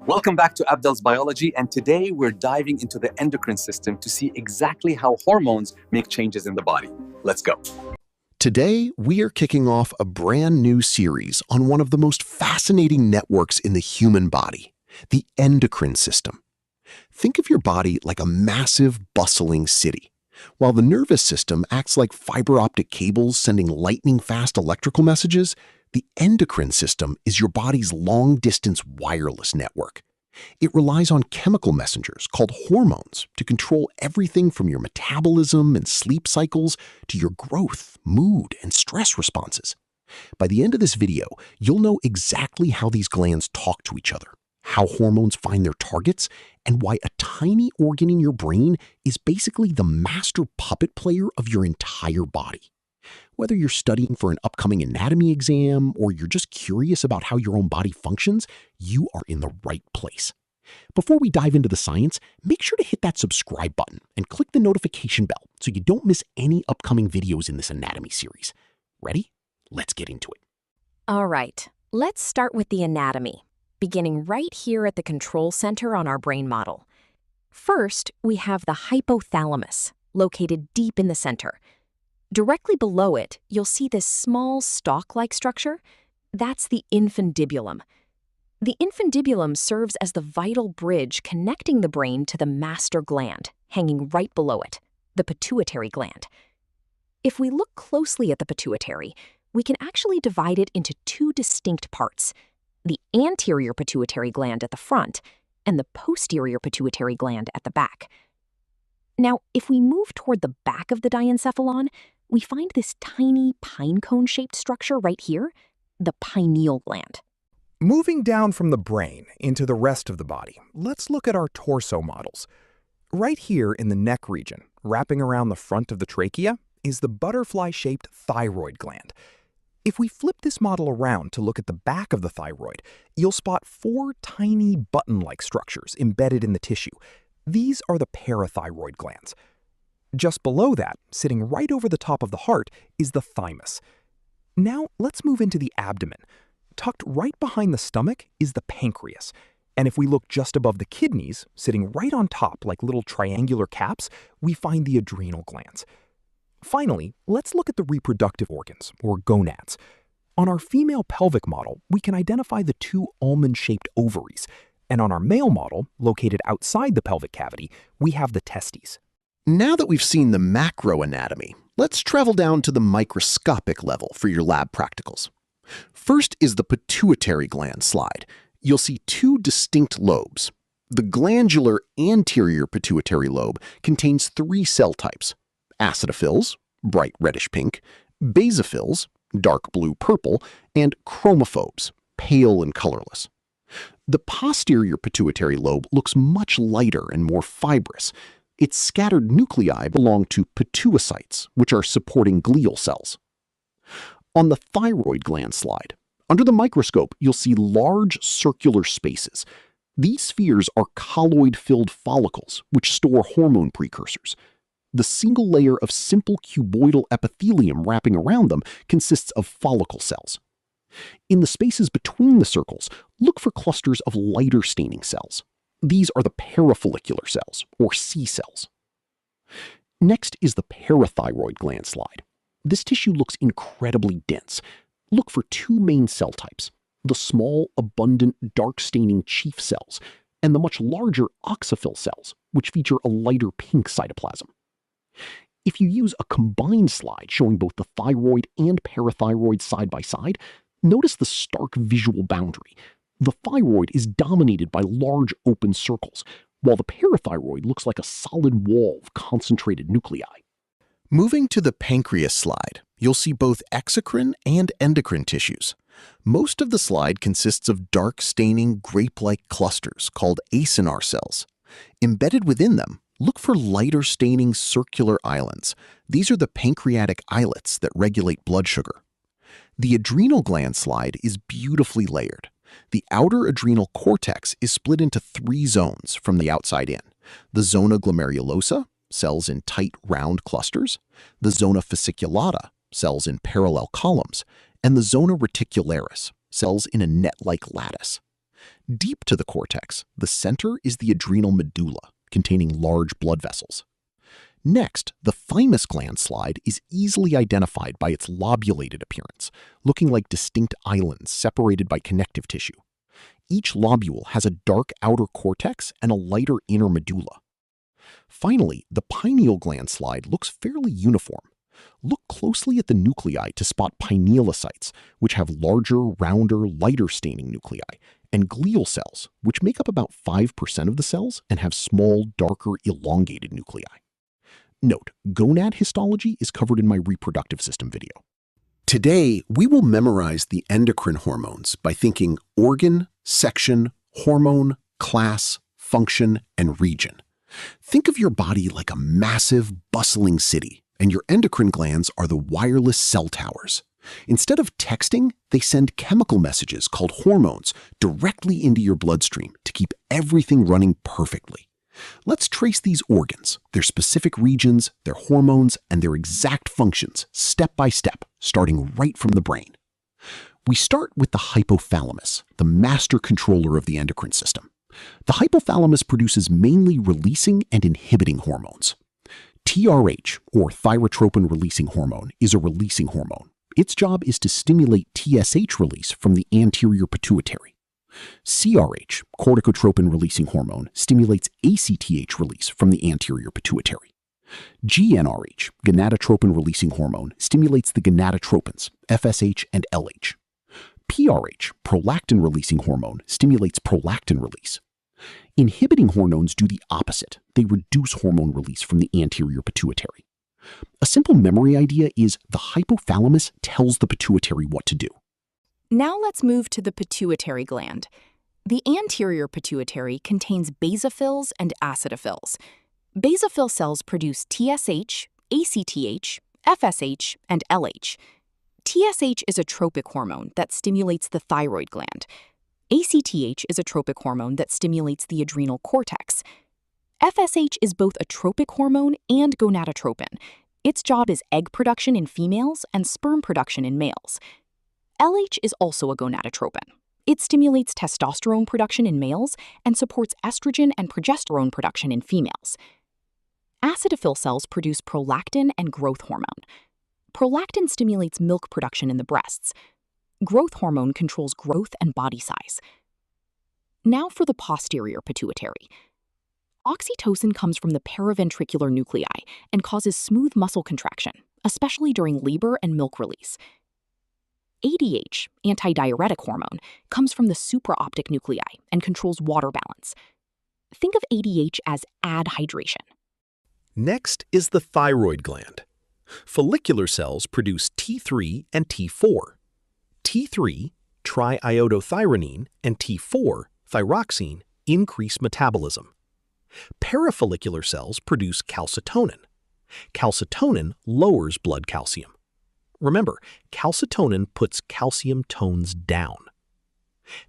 Welcome back to Abdel's Biology, and today we're diving into the endocrine system to see exactly how hormones make changes in the body. Let's go. Today, we are kicking off a brand new series on one of the most fascinating networks in the human body, the endocrine system. Think of your body like a massive, bustling city. While the nervous system acts like fiber optic cables sending lightning-fast electrical messages, the endocrine system is your body's long-distance wireless network. It relies on chemical messengers called hormones to control everything from your metabolism and sleep cycles to your growth, mood, and stress responses. By the end of this video, you'll know exactly how these glands talk to each other, how hormones find their targets, and why a tiny organ in your brain is basically the master puppet player of your entire body. Whether you're studying for an upcoming anatomy exam or you're just curious about how your own body functions, you are in the right place. Before we dive into the science, make sure to hit that subscribe button and click the notification bell so you don't miss any upcoming videos in this anatomy series. Ready? Let's get into it. All right, let's start with the anatomy, beginning right here at the control center on our brain model. First, we have the hypothalamus, located deep in the center. Directly below it, you'll see this small stalk-like structure. That's the infundibulum. The infundibulum serves as the vital bridge connecting the brain to the master gland, hanging right below it, the pituitary gland. If we look closely at the pituitary, we can actually divide it into two distinct parts, the anterior pituitary gland at the front and the posterior pituitary gland at the back. Now, if we move toward the back of the diencephalon, we find this tiny pine cone-shaped structure right here, the pineal gland. Moving down from the brain into the rest of the body, let's look at our torso models. Right here in the neck region, wrapping around the front of the trachea, is the butterfly-shaped thyroid gland. If we flip this model around to look at the back of the thyroid, you'll spot four tiny button-like structures embedded in the tissue. These are the parathyroid glands. Just below that, sitting right over the top of the heart, is the thymus. Now let's move into the abdomen. Tucked right behind the stomach is the pancreas. And if we look just above the kidneys, sitting right on top like little triangular caps, we find the adrenal glands. Finally, let's look at the reproductive organs, or gonads. On our female pelvic model, we can identify the two almond-shaped ovaries. And on our male model, located outside the pelvic cavity, we have the testes. Now that we've seen the macroanatomy, let's travel down to the microscopic level for your lab practicals. First is the pituitary gland slide. You'll see two distinct lobes. The glandular anterior pituitary lobe contains three cell types: acidophils, bright reddish pink, basophils, dark blue-purple, and chromophobes, pale and colorless. The posterior pituitary lobe looks much lighter and more fibrous. Its scattered nuclei belong to pituocytes, which are supporting glial cells. On the thyroid gland slide, under the microscope, you'll see large circular spaces. These spheres are colloid-filled follicles, which store hormone precursors. The single layer of simple cuboidal epithelium wrapping around them consists of follicle cells. In the spaces between the circles, look for clusters of lighter staining cells. These are the parafollicular cells, or C cells. Next is the parathyroid gland slide. This tissue looks incredibly dense. Look for two main cell types: the small, abundant, dark-staining chief cells, and the much larger oxyphil cells, which feature a lighter pink cytoplasm. If you use a combined slide showing both the thyroid and parathyroid side by side, notice the stark visual boundary. The thyroid is dominated by large open circles, while the parathyroid looks like a solid wall of concentrated nuclei. Moving to the pancreas slide, you'll see both exocrine and endocrine tissues. Most of the slide consists of dark staining grape-like clusters called acinar cells. Embedded within them, look for lighter staining circular islands. These are the pancreatic islets that regulate blood sugar. The adrenal gland slide is beautifully layered. The outer adrenal cortex is split into three zones from the outside in: the zona glomerulosa, cells in tight round clusters; the zona fasciculata, cells in parallel columns; and the zona reticularis, cells in a net-like lattice. Deep to the cortex, the center is the adrenal medulla, containing large blood vessels. Next, the thymus gland slide is easily identified by its lobulated appearance, looking like distinct islands separated by connective tissue. Each lobule has a dark outer cortex and a lighter inner medulla. Finally, the pineal gland slide looks fairly uniform. Look closely at the nuclei to spot pinealocytes, which have larger, rounder, lighter staining nuclei, and glial cells, which make up about 5% of the cells and have small, darker, elongated nuclei. Note, gonad histology is covered in my reproductive system video. Today, we will memorize the endocrine hormones by thinking organ, section, hormone, class, function, and region. Think of your body like a massive, bustling city, and your endocrine glands are the wireless cell towers. Instead of texting, they send chemical messages called hormones directly into your bloodstream to keep everything running perfectly. Let's trace these organs, their specific regions, their hormones, and their exact functions, step by step, starting right from the brain. We start with the hypothalamus, the master controller of the endocrine system. The hypothalamus produces mainly releasing and inhibiting hormones. TRH, or thyrotropin-releasing hormone, is a releasing hormone. Its job is to stimulate TSH release from the anterior pituitary. CRH, corticotropin-releasing hormone, stimulates ACTH release from the anterior pituitary. GnRH, gonadotropin-releasing hormone, stimulates the gonadotropins, FSH and LH. PRH, prolactin-releasing hormone, stimulates prolactin release. Inhibiting hormones do the opposite. They reduce hormone release from the anterior pituitary. A simple memory idea is the hypothalamus tells the pituitary what to do. Now let's move to the pituitary gland. The anterior pituitary contains basophils and acidophils. Basophil cells produce TSH, ACTH, FSH, and LH. TSH is a tropic hormone that stimulates the thyroid gland. ACTH is a tropic hormone that stimulates the adrenal cortex. FSH is both a tropic hormone and gonadotropin. Its job is egg production in females and sperm production in males. LH is also a gonadotropin. It stimulates testosterone production in males and supports estrogen and progesterone production in females. Acidophil cells produce prolactin and growth hormone. Prolactin stimulates milk production in the breasts. Growth hormone controls growth and body size. Now for the posterior pituitary. Oxytocin comes from the paraventricular nuclei and causes smooth muscle contraction, especially during labor and milk release. ADH, antidiuretic hormone, comes from the supraoptic nuclei and controls water balance. Think of ADH as add hydration. Next is the thyroid gland. Follicular cells produce T3 and T4. T3, triiodothyronine, and T4, thyroxine, increase metabolism. Parafollicular cells produce calcitonin. Calcitonin lowers blood calcium. Remember, calcitonin puts calcium tones down.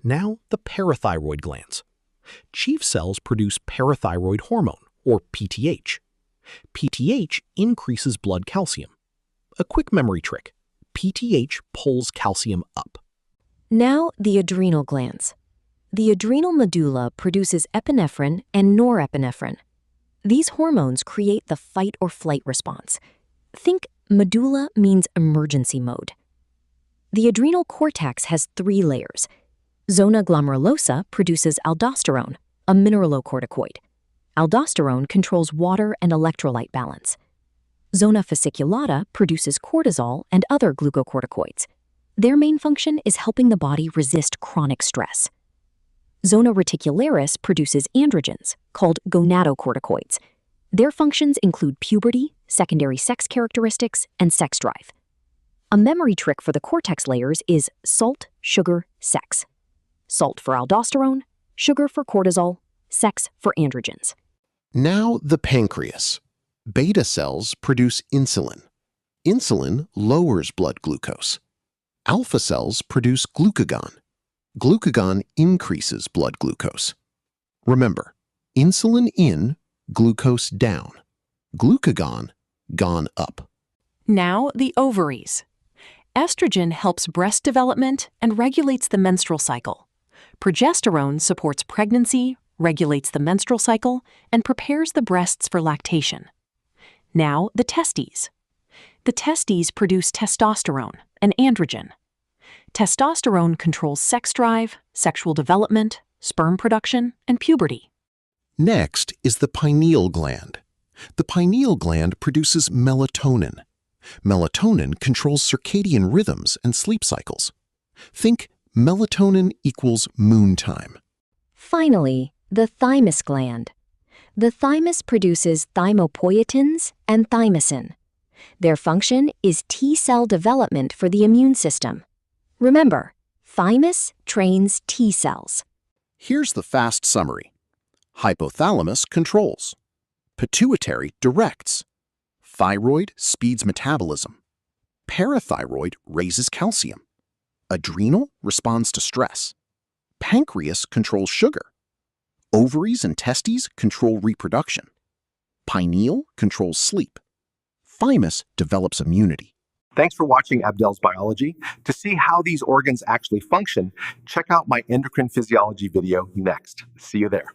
Now, the parathyroid glands. Chief cells produce parathyroid hormone, or PTH. PTH increases blood calcium. A quick memory trick. PTH pulls calcium up. Now, the adrenal glands. The adrenal medulla produces epinephrine and norepinephrine. These hormones create the fight or flight response. Think medulla means emergency mode. The adrenal cortex has 3 layers. Zona glomerulosa produces aldosterone, a mineralocorticoid. Aldosterone controls water and electrolyte balance. Zona fasciculata produces cortisol and other glucocorticoids. Their main function is helping the body resist chronic stress. Zona reticularis produces androgens, called gonadocorticoids. Their functions include puberty, secondary sex characteristics, and sex drive. A memory trick for the cortex layers is salt, sugar, sex. Salt for aldosterone, sugar for cortisol, sex for androgens. Now the pancreas. Beta cells produce insulin. Insulin lowers blood glucose. Alpha cells produce glucagon. Glucagon increases blood glucose. Remember, insulin in, glucose down. Glucagon gone up. Now the ovaries. Estrogen helps breast development and regulates the menstrual cycle. Progesterone supports pregnancy, regulates the menstrual cycle, and prepares the breasts for lactation. Now, the testes. The testes produce testosterone, an androgen. Testosterone controls sex drive, sexual development, sperm production, and puberty. Next is the pineal gland. The pineal gland produces melatonin. Melatonin controls circadian rhythms and sleep cycles. Think melatonin equals moon time. Finally, the thymus gland. The thymus produces thymopoietins and thymosin. Their function is T-cell development for the immune system. Remember, thymus trains T cells. Here's the fast summary. Hypothalamus controls. Pituitary directs. Thyroid speeds metabolism. Parathyroid raises calcium. Adrenal responds to stress. Pancreas controls sugar. Ovaries and testes control reproduction. Pineal controls sleep. Thymus develops immunity. Thanks for watching Abdel's Biology. To see how these organs actually function, check out my endocrine physiology video next. See you there.